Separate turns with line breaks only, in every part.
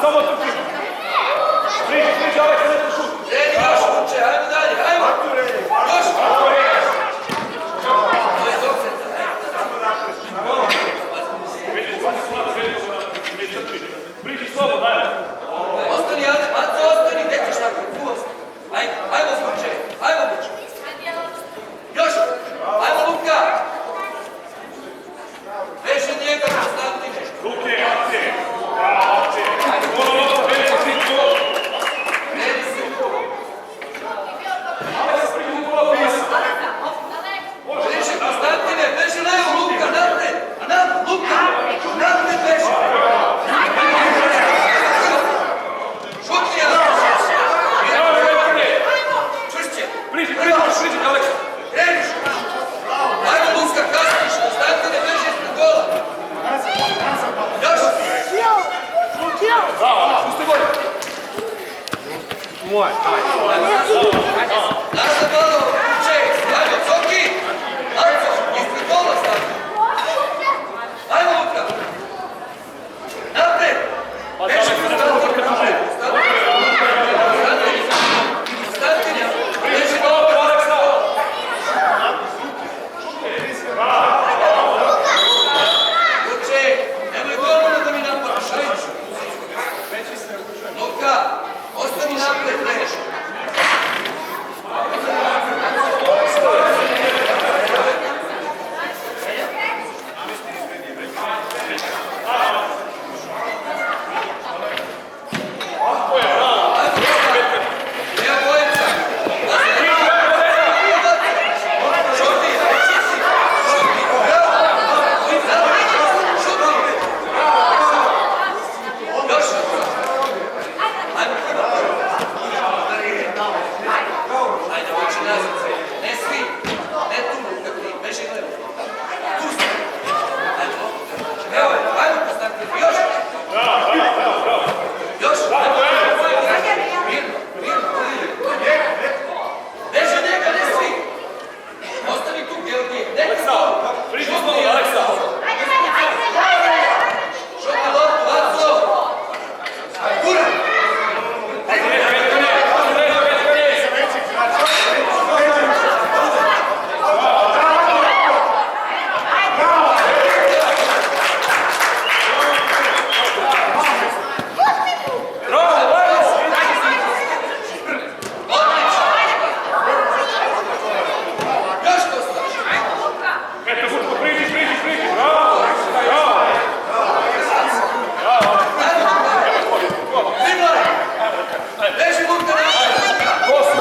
samo trči. Priđi, Aleksa, ne trči.
Redi još, uče, ajmo dalje, ajmo. Još. To je dokceta.
Priđi slobo, dalje.
Ostani, Maco, ostani, gdje ćeš tako, tu ostani. Ajmo Vuče, ajmo Vuče. Još, ajmo Luka. Veže njega, Konstantine.
Luke, akcije. Akcije.
Redi se. Veže, Konstantine, veže levo, Luka, napred. Luka, napred veže. Šuti, čvršće.
Priđi, Aleksa.
Kreniš. Ajmo Luka, kasniš, Konstantine, veže ispred gola. Još.
Bravo, pusti bolje. Moje,
Nazad malo, ček, ajmo, Coki. Maco, ispred gola stavi. Ajmo Luka. Napred. Veže Konstantine. Konstantine, veže gola. Luče, nemoj golmana da mi napadaš, ajde. Luka, ostani napred, veže.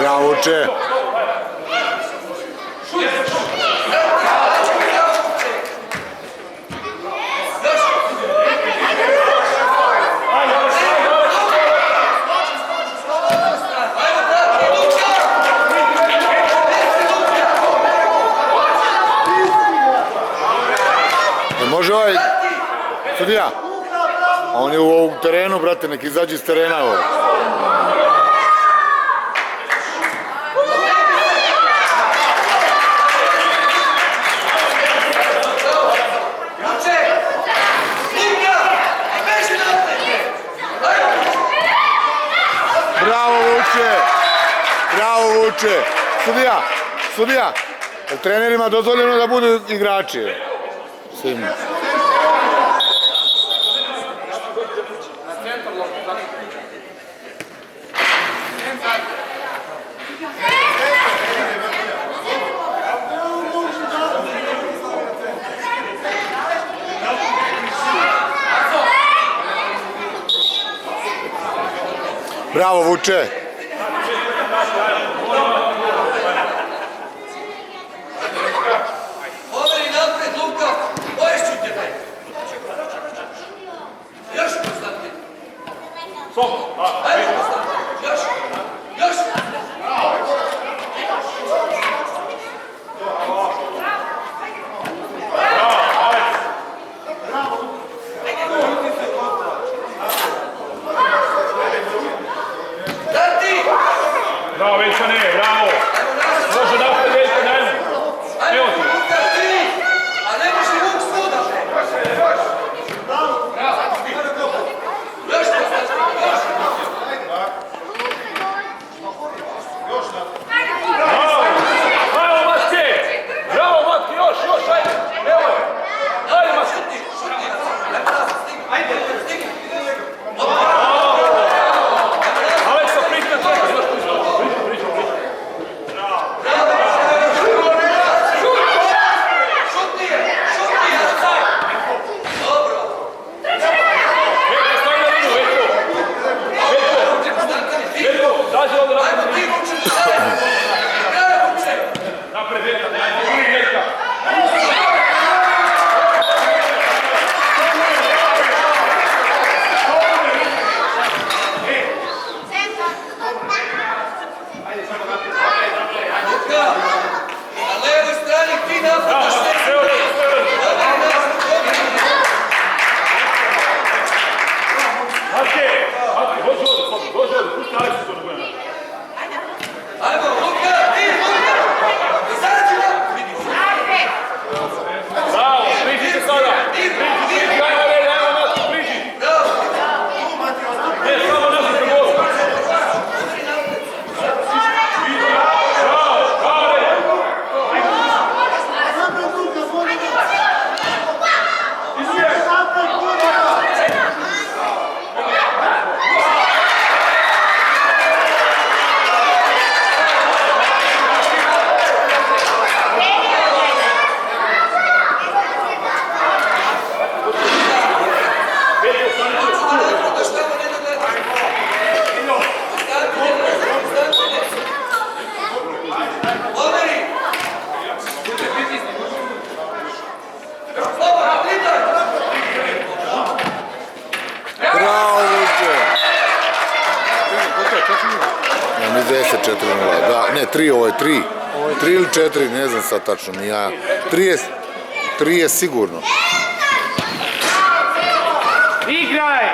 Bravo, Uče. Može ovaj sudija? On je u ovom terenu, brate, nek izađe iz terena ovo. Bravo Vuče! Bravo Vuče! Sudija! Trenerima dozvoljeno da budu igrači. Svim. Bravo Vuče!
Poveri napred, Luka! Poješću tebe! Još, Konstantin! Ajde, Konstantin! Još! Još!
Bravo, Veljčane, bravo! Može napred, Veljčane, ajmo!
Ajmo, Luka, ti! A ne može Vuk svuda! Još, Konstantin!
Matke, dođi ovdje, pusti Aleksu to bude napraviti.
Ajmo, Luka, ti, Luka! Sada ću da vidim.
Bravo, priđi se sada. Priđi, ajmo red, ajmo Matko, priđi.
Bravo!
Ne, samo nazad za gol. Bravo, bravo red.
Bravo, Luče! Ja mi 10-4-0, da, ne, 3, ovo je 3. 3 ili 4, ne znam sad tačno, ni ja. 3 je sigurno.
Igraj!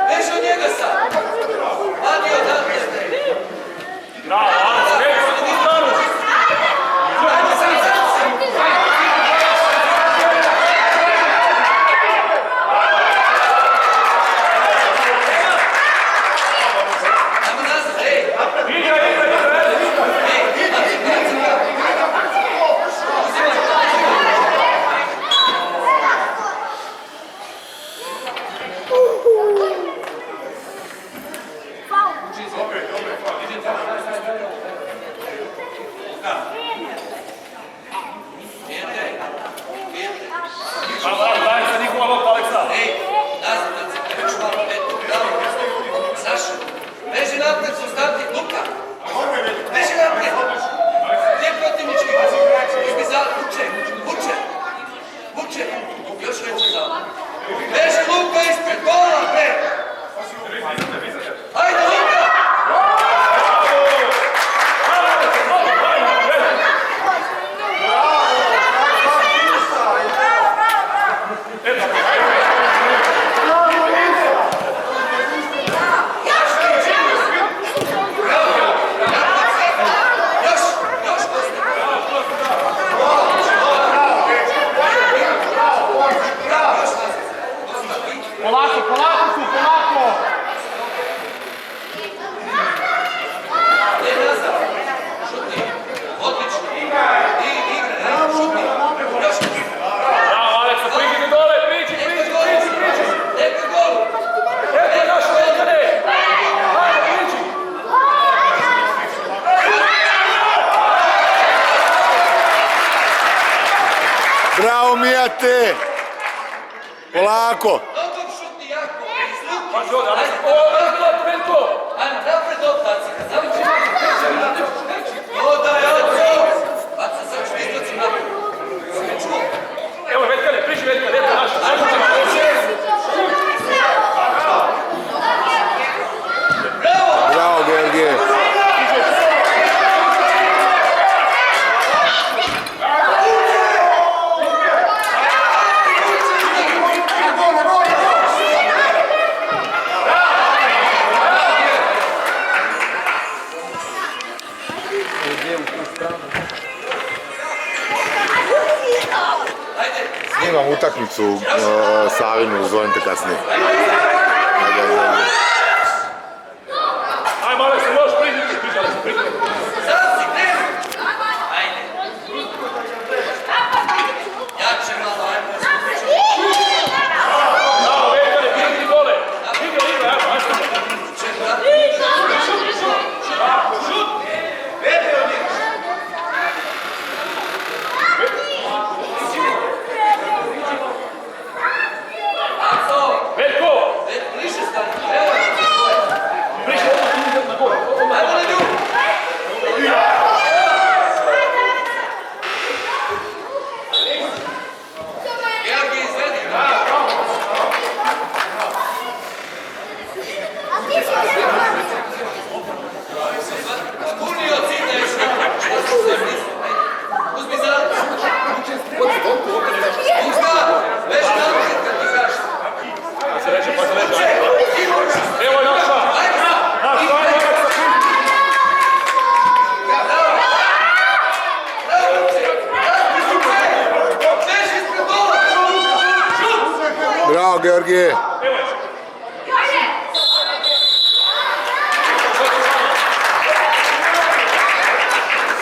Beži od njega sad!
brate! Polako!
Nogom šutni jako, iz ruke.
Pazi ovdje,
Ajde,
Veljko!
ajmo, napred optaci, kad završi dodaj, Aco! Aco, sad ću izdoći napred. Sve čuo?
Evo Veljkane, priši Veljka, Veljka naša.
Bravo!
Bravo, Georgije!
Ajde,
Imam utakmicu Savinu, zovem te kasnije. Ajde, ajde, ajde.
Aj, malo se možeš priđiti, priđali se, priđali.
sad si, krenu! Ajde. Jače malo, ajmo.
Bravo, Veljkane, bili dole. Igra, igra, evo, ajde.
Aco!
Veljko!
Bliže stani, evo.
Priši, odmah na gore.
Ajmo na nju! Georgij, izvedi. Punio cilj još nekako. Šta se sve misli? Uzmi za... Uzga! Već napred kad ti kažem.
Pa se reče, pa se reče. Evo je naša.
Ajde!
Naš Savin, kako se čini.
Bravo! Bravo! Beži ispred gola! Šut!
Bravo, Georgije!